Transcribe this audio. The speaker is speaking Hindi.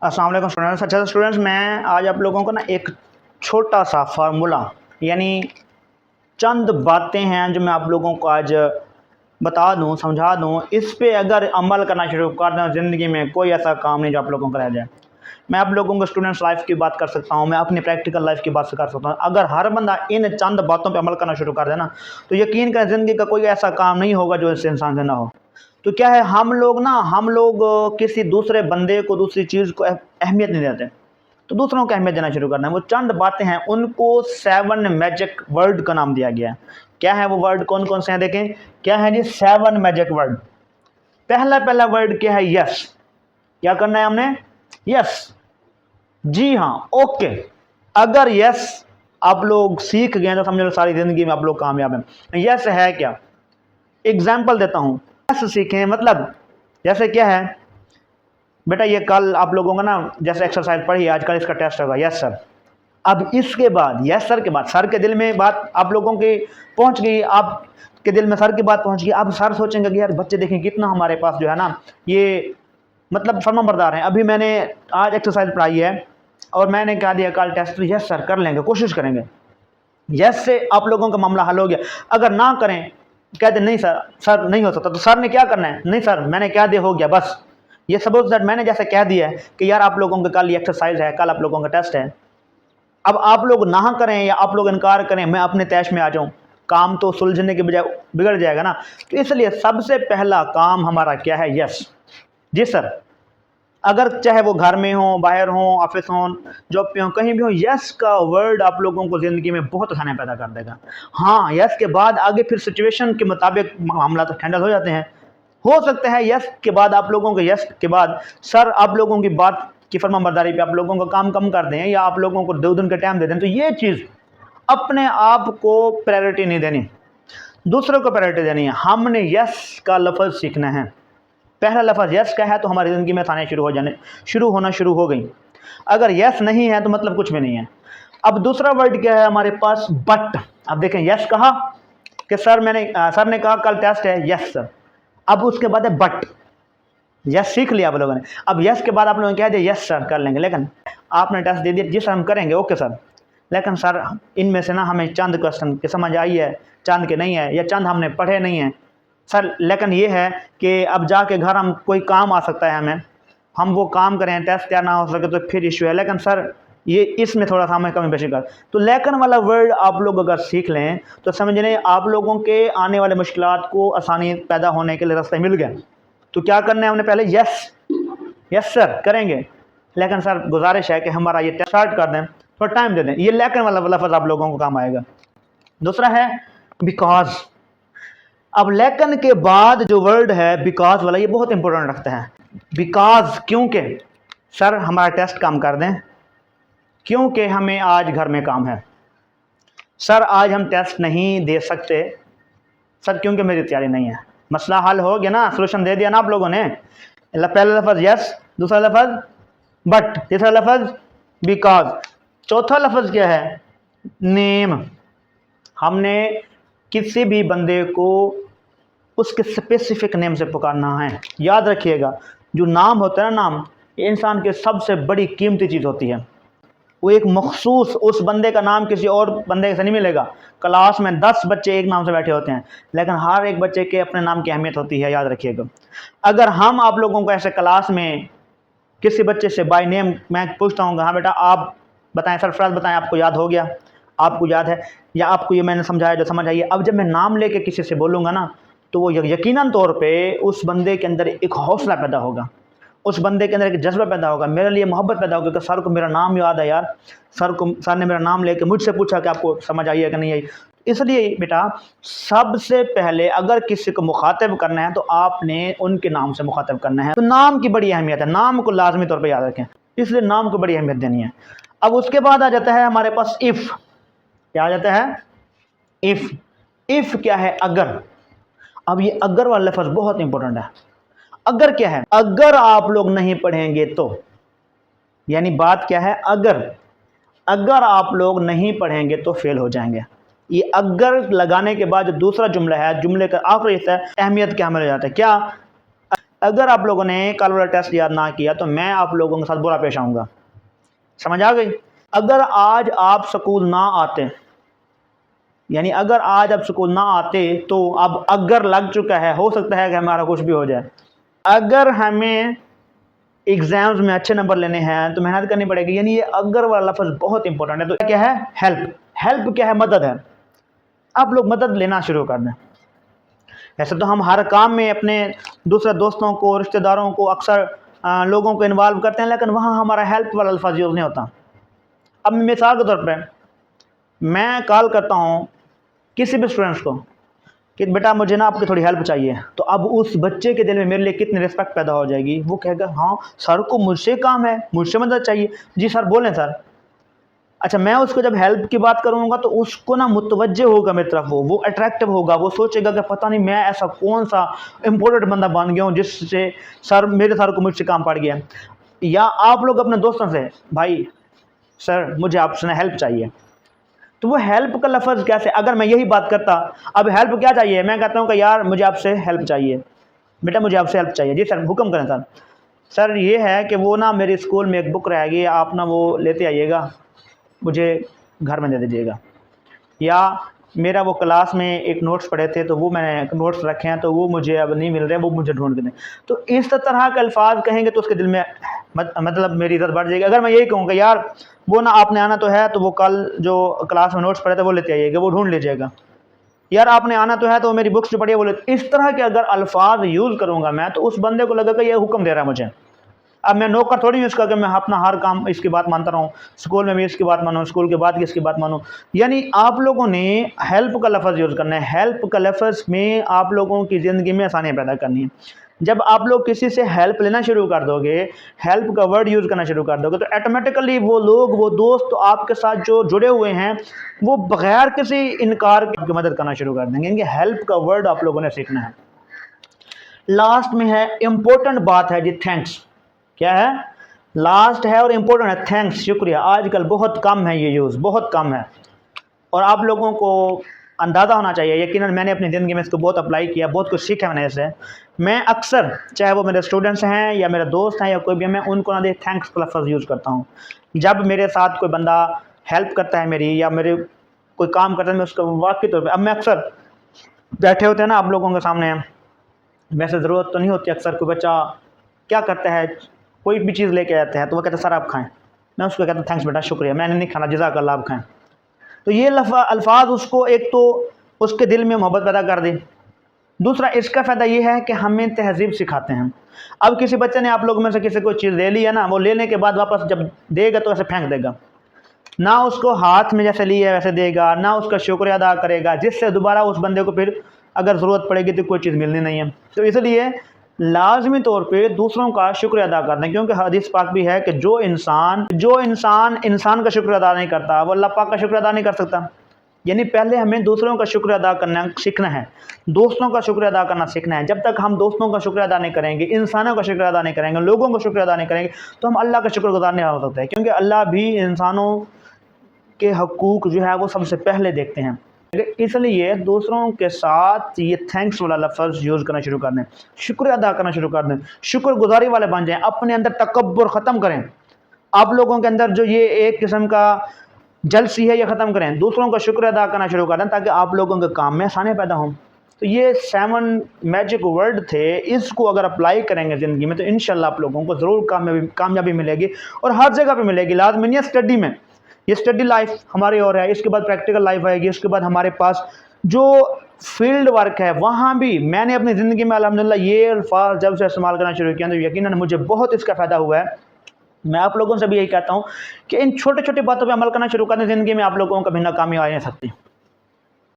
अस्सलाम वालेकुम स्टूडेंट्स। अच्छा स्टूडेंट्स, मैं आज आप लोगों को ना एक छोटा सा फार्मूला यानी चंद बातें हैं जो मैं आप लोगों को आज बता दूं, समझा दूं। इस पे अगर अमल करना शुरू कर दें ज़िंदगी में कोई ऐसा काम नहीं जो आप लोगों का रह जाए। मैं आप लोगों को स्टूडेंट्स लाइफ की बात कर सकता हूं, मैं अपनी प्रैक्टिकल लाइफ की बात कर सकता हूं। अगर हर बंदा इन चंद बातों पे अमल करना शुरू कर देना तो यकीन करें ज़िंदगी का कोई ऐसा काम नहीं होगा जो इस इंसान से ना हो। तो क्या है, हम लोग किसी दूसरे बंदे को, दूसरी चीज़ को अहमियत नहीं देते, तो दूसरों को अहमियत देना शुरू करना है। वो चंद बातें हैं, उनको 7 मैजिक वर्ड का नाम दिया गया है। क्या है वो वर्ड, कौन कौन से हैं देखें। क्या है जी, 7 मैजिक वर्ड। पहला वर्ड क्या है, यस। क्या करना है हमने, यस। जी हाँ, ओके। अगर यस आप लोग सीख गए तो समझ लो सारी जिंदगी में आप लोग कामयाब हैं। यस है क्या, एग्जाम्पल देता हूँ। यस सीखें मतलब जैसे क्या है बेटा, ये कल आप लोगों का ना जैसे एक्सरसाइज पढ़ी, आजकल इसका टेस्ट होगा, यस सर। अब इसके बाद यस सर के बाद सर के दिल में बात आप लोगों की पहुंच गई, आपके दिल में सर की बात पहुंच गई। अब सर सोचेंगे कि यार बच्चे देखें कितना हमारे पास जो है ना ये मतलब फर्माबरदार हैं। अभी मैंने आज एक्सरसाइज पढ़ाई है और मैंने कहा दिया कल टेस्ट, तो यस सर कर लेंगे, कोशिश करेंगे। यस से आप लोगों का मामला हल हो गया। अगर ना करें, कहते नहीं सर, सर नहीं हो सकता, तो सर ने क्या करना है, नहीं सर मैंने क्या दिया हो गया बस। ये सपोज दैट मैंने जैसे कह दिया है कि यार आप लोगों का कल ये एक्सरसाइज है, कल आप लोगों का टेस्ट है। अब आप लोग ना करें या आप लोग इनकार करें, मैं अपने तैश में आ जाऊं, काम तो सुलझने के बजाय बिगड़ जाएगा ना। तो इसलिए सबसे पहला काम हमारा क्या है, यस। जी सर। अगर चाहे वो घर में हो, बाहर हो, ऑफिस हो, जॉब पे हो, कहीं भी हो, यस का वर्ड आप लोगों को जिंदगी में बहुत आसानी पैदा कर देगा। हाँ, यस के बाद आगे फिर सिचुएशन के मुताबिक मामला तो हैंडल हो जाते हैं। हो सकता है यस के बाद आप लोगों को, यस के बाद सर आप लोगों की बात की फर्माबरदारी पे आप लोगों का काम कम कर दें या आप लोगों को 2 दिन का टाइम दे दें, तो ये चीज़ अपने आप को प्रायोरिटी नहीं देनी, दूसरों को प्रायोरिटी देनी है। हमने यस का लफ्ज़ सीखना है। पहला लफ्ज़ यस का है तो हमारी ज़िंदगी में आसानियाँ शुरू हो गई। अगर यस नहीं है तो मतलब कुछ भी नहीं है। अब दूसरा वर्ड क्या है हमारे पास, बट। अब देखें, यस कहा कि सर सर ने कहा कल टेस्ट है, यस सर। अब उसके बाद है बट। यस सीख लिया आप लोगों ने, अब यस के बाद आप लोगों ने कह दिया यस सर कर लेंगे, लेकिन आपने टेस्ट दे दिया, जी सर हम करेंगे, ओके सर, लेकिन सर इनमें से ना हमें चंद क्वेश्चन की समझ आई है, चंद के नहीं है, या चंद हमने पढ़े नहीं हैं सर। लेकिन ये है कि अब जाके घर हम कोई काम आ सकता है, हमें हम वो काम करें, टेस्ट तैयार ना हो सके तो फिर इशू है, लेकिन सर ये इसमें थोड़ा सा हमें कमी पेशी कर। तो लेकिन वाला वर्ड आप लोग अगर सीख लें तो समझ लें आप लोगों के आने वाले मुश्किलात को आसानी पैदा होने के लिए रास्ते मिल गए। तो क्या करना है हमने, पहले यस, यस सर करेंगे, लेकिन सर गुजारिश है कि हमारा ये टेस्ट स्टार्ट कर दें, थोड़ा टाइम दे दें। ये लेकिन वाला लफ्ज़ आप लोगों को काम आएगा। दूसरा है बिकॉज। अब लेकिन के बाद जो वर्ड है बिकॉज वाला, ये बहुत इंपॉर्टेंट रखता है। बिकॉज क्योंकि सर हमारा टेस्ट काम कर दें, क्योंकि हमें आज घर में काम है, सर आज हम टेस्ट नहीं दे सकते सर क्योंकि मेरी तैयारी नहीं है। मसला हल हो गया ना, सोल्यूशन दे दिया ना आप लोगों ने। पहला लफ्ज़ यस, दूसरा लफ्ज़ बट, तीसरा लफ्ज़ बिकॉज, चौथा लफ्ज़ क्या है, नेम। हमने किसी भी बंदे को उसके स्पेसिफिक नेम से पुकारना है। याद रखिएगा, जो नाम होता है ना, नाम इंसान की सबसे बड़ी कीमती चीज़ होती है। वो एक मखसूस, उस बंदे का नाम किसी और बंदे से नहीं मिलेगा। क्लास में 10 बच्चे एक नाम से बैठे होते हैं, लेकिन हर एक बच्चे के अपने नाम की अहमियत होती है, याद रखिएगा। अगर हम आप लोगों को ऐसे क्लास में किसी बच्चे से बाय नेम मैं पूछता हूँ, हाँ बेटा आप बताएं, सरफराज बताएं, आपको याद हो गया, आपको याद है, या आपको ये मैंने समझाया जो समझ आइए। अब जब मैं नाम लेके किसी से बोलूँगा ना, तो वो यकीनन तौर पर उस बंदे के अंदर एक हौसला पैदा होगा, उस बंदे के अंदर एक जज्बा पैदा होगा, मेरे लिए मोहब्बत पैदा होगी कि सर को मेरा नाम याद है यार, सर ने मेरा नाम लेके मुझसे पूछा कि आपको समझ आई है कि नहीं आई। इसलिए बेटा सबसे पहले अगर किसी को मुखातिब करना है तो आपने उनके नाम से मुखातिब करना है। तो नाम की बड़ी अहमियत है, नाम को लाजमी तौर पर याद रखें, इसलिए नाम को बड़ी अहमियत देनी है। अब उसके बाद आ जाता है हमारे पास इफ़। क्या आ जाता है, इफ़। इफ़ क्या है, अगर। अब ये अगर वाला लफ्ज़ बहुत इंपॉर्टेंट है। अगर क्या है, अगर आप लोग नहीं पढ़ेंगे तो, यानी बात क्या है, अगर आप लोग नहीं पढ़ेंगे तो फेल हो जाएंगे। ये अगर लगाने के बाद जो दूसरा जुमला है, जुमले का आखिरी हिस्सा है, अहमियत क्या मिल जाता है, क्या अगर आप लोगों ने कल वाला टेस्ट याद ना किया तो मैं आप लोगों के साथ बुरा पेश आऊँगा। समझ आ गई? अगर आज आप स्कूल ना आते, यानी अगर आज आप स्कूल ना आते तो अब अगर लग चुका है, हो सकता है कि हमारा कुछ भी हो जाए। अगर हमें एग्ज़ाम्स में अच्छे नंबर लेने हैं तो मेहनत करनी पड़ेगी, यानी ये अगर वाला लफ्ज़ बहुत इंपॉर्टेंट है। तो क्या है? हेल्प। हेल्प क्या है? मदद है। आप लोग मदद लेना शुरू कर दें। ऐसे तो हम हर काम में अपने दूसरे दोस्तों को, रिश्तेदारों को, अक्सर लोगों को इन्वॉल्व करते हैं, लेकिन वहाँ हमारा हेल्प वाला अल्फाज यूज़ नहीं होता। अब मिसाल के तौर पर मैं कॉल करता हूँ किसी भी स्टूडेंट्स को कि बेटा मुझे ना आपकी थोड़ी हेल्प चाहिए, तो अब उस बच्चे के दिल में मेरे लिए कितनी रिस्पेक्ट पैदा हो जाएगी। वो कहेगा हाँ सर को मुझसे काम है, मुझसे मदद चाहिए, जी सर बोलें सर। अच्छा, मैं उसको जब हेल्प की बात करूँगा तो उसको ना मुतवज्जे होगा मेरी तरफ, वो अट्रैक्टिव होगा, वो सोचेगा कि पता नहीं मैं ऐसा कौन सा इम्पोर्टेंट बंदा बन गया हूँ जिससे मेरे सर को मुझसे काम पड़ गया। या आप लोग अपने दोस्तों से, भाई सर मुझे आपसे हेल्प चाहिए, तो वो हेल्प का लफ्ज़ कैसे, अगर मैं यही बात करता, अब हेल्प क्या चाहिए, मैं कहता हूँ कि यार मुझे आपसे हेल्प चाहिए, बेटा मुझे आपसे हेल्प चाहिए, जी सर हुक्म करें सर। सर ये है कि वो ना मेरे स्कूल में एक बुक रह गई, आप ना वो लेते आइएगा, मुझे घर में दे दीजिएगा। या मेरा वो क्लास में एक नोट्स पढ़े थे तो वो मैंने नोट्स रखे हैं तो वो मुझे अब नहीं मिल रहे, वो मुझे ढूंढ के दें। तो इस तरह के अल्फाज कहेंगे तो उसके दिल में मतलब मेरी इज़्ज़त बढ़ जाएगी। अगर मैं यही कहूँगा यार वो ना आपने आना तो है, तो वो कल जो क्लास में नोट्स पढ़े थे वो लेते आइएगा, वो ढूंढ लीजिएगा। यार आपने आना तो है तो मेरी बुक्स जो पढ़ी है वो इस तरह के अगर अल्फाज यूज़ करूँगा मैं, तो उस बंदे को लगेगा ये हुक्म दे रहा है मुझे। अब मैं नौकर थोड़ी हूँ इसका कि मैं अपना हर काम इसकी बात मानता रहूँ, स्कूल में भी इसकी बात मानूँ, स्कूल के बाद की इसकी बात मानूँ। यानी आप लोगों ने हेल्प का लफ्ज़ यूज़ करना है। हेल्प का लफ्ज़ में आप लोगों की ज़िंदगी में आसानियाँ पैदा करनी है। जब आप लोग किसी से हेल्प लेना शुरू कर दोगे, हेल्प का वर्ड यूज़ करना शुरू कर दोगे, तो ऑटोमेटिकली वो लोग, वो दोस्त तो आपके साथ जो जुड़े हुए हैं, वो बगैर किसी इनकार के आपकी मदद करना शुरू कर देंगे। यानी हेल्प का वर्ड आप लोगों ने सीखना है। लास्ट में है इम्पोर्टेंट बात है जी, थैंक्स। क्या है? लास्ट है और इम्पोर्टेंट है, थैंक्स, शुक्रिया। आजकल बहुत कम है ये यूज़, बहुत कम है, और आप लोगों को अंदाज़ा होना चाहिए। यकीनन मैंने अपनी ज़िंदगी में इसको बहुत अप्लाई किया, बहुत कुछ सीखा मैंने इससे। मैं अक्सर, चाहे वो मेरे स्टूडेंट्स हैं या मेरे दोस्त हैं या कोई भी, मैं उनको ना दे थैंक्स का लफ्ज़ यूज़ करता हूँ। जब मेरे साथ कोई बंदा हेल्प करता है मेरी, या मेरे कोई काम करता है, मैं उसका वाकई तौर पर, अब मैं अक्सर बैठे होते हैं ना आप लोगों के सामने, वैसे ज़रूरत तो नहीं होती, अक्सर कोई बच्चा क्या करता है, कोई भी चीज़ लेके आते हैं तो वो कहते हैं सर आप खाएं, मैं उसको कहता हूँ थैंक्स बेटा, शुक्रिया, मैंने नहीं खाना, जज़ाकल्लाह, आप खाएं। तो ये अल्फाज उसको, एक तो उसके दिल में मोहब्बत पैदा कर दी, दूसरा इसका फ़ायदा ये है कि हमें तहज़ीब सिखाते हैं। अब किसी बच्चे ने आप लोगों में से किसी को चीज़ ले ली है ना, वो लेने के बाद वापस जब देगा तो ऐसे फेंक देगा, ना उसको हाथ में जैसे ली है वैसे देगा, ना उसका शुक्रिया अदा करेगा, जिससे दोबारा उस बंदे को फिर अगर ज़रूरत पड़ेगी तो कोई चीज़ मिलनी नहीं है। तो इसलिए लाजमी तौर पे दूसरों का शुक्र अदा करना है, क्योंकि हदीस पाक भी है कि जो इंसान का शुक्र अदा नहीं करता वो अल्लाह पाक का शुक्र अदा नहीं कर सकता। यानी पहले हमें दूसरों का शुक्र अदा करना सीखना है, दोस्तों का शुक्र अदा करना सीखना है। जब तक हम दोस्तों का शुक्र अदा नहीं करेंगे, इंसानों का शुक्र अदा नहीं करेंगे, लोगों का शुक्र अदा नहीं करेंगे, तो हम अल्लाह का शुक्रगुज़ार नहीं हो सकते, क्योंकि अल्लाह भी इंसानों के हकूक़ जो है वो सबसे पहले देखते हैं। इसलिए दूसरों के साथ ये थैंक्स वाला लफ्ज़ यूज़ करना शुरू कर दें, शुक्र अदा करना शुरू कर दें, शुक्रगुजारी वाले बन जाएं, अपने अंदर तकब्बुर ख़त्म करें। आप लोगों के अंदर जो ये एक किस्म का जलसी है ये ख़त्म करें, दूसरों का शुक्र अदा करना शुरू कर दें, ताकि आप लोगों के काम में आसानी पैदा हों। तो ये 7 मैजिक वर्ड थे, इसको अगर अप्लाई करेंगे ज़िंदगी में तो इंशाल्लाह आप लोगों को ज़रूर कामयाबी मिलेगी, और हर जगह पर मिलेगी। लाज़मी नहीं है स्टडी में, ये स्टडी लाइफ हमारी और है, इसके बाद प्रैक्टिकल लाइफ आएगी, इसके बाद हमारे पास जो फील्ड वर्क है वहाँ भी मैंने अपनी ज़िंदगी में अल्हम्दुलिल्लाह ये अल्फाज जब से इस्तेमाल करना शुरू किया तो यकीनन मुझे बहुत इसका फ़ायदा हुआ है। मैं आप लोगों से भी यही कहता हूँ कि इन छोटे छोटे बातों पर अमल करना शुरू कर दें, ज़िंदगी में आप लोगों को कभी नाकामी आ नहीं सकती।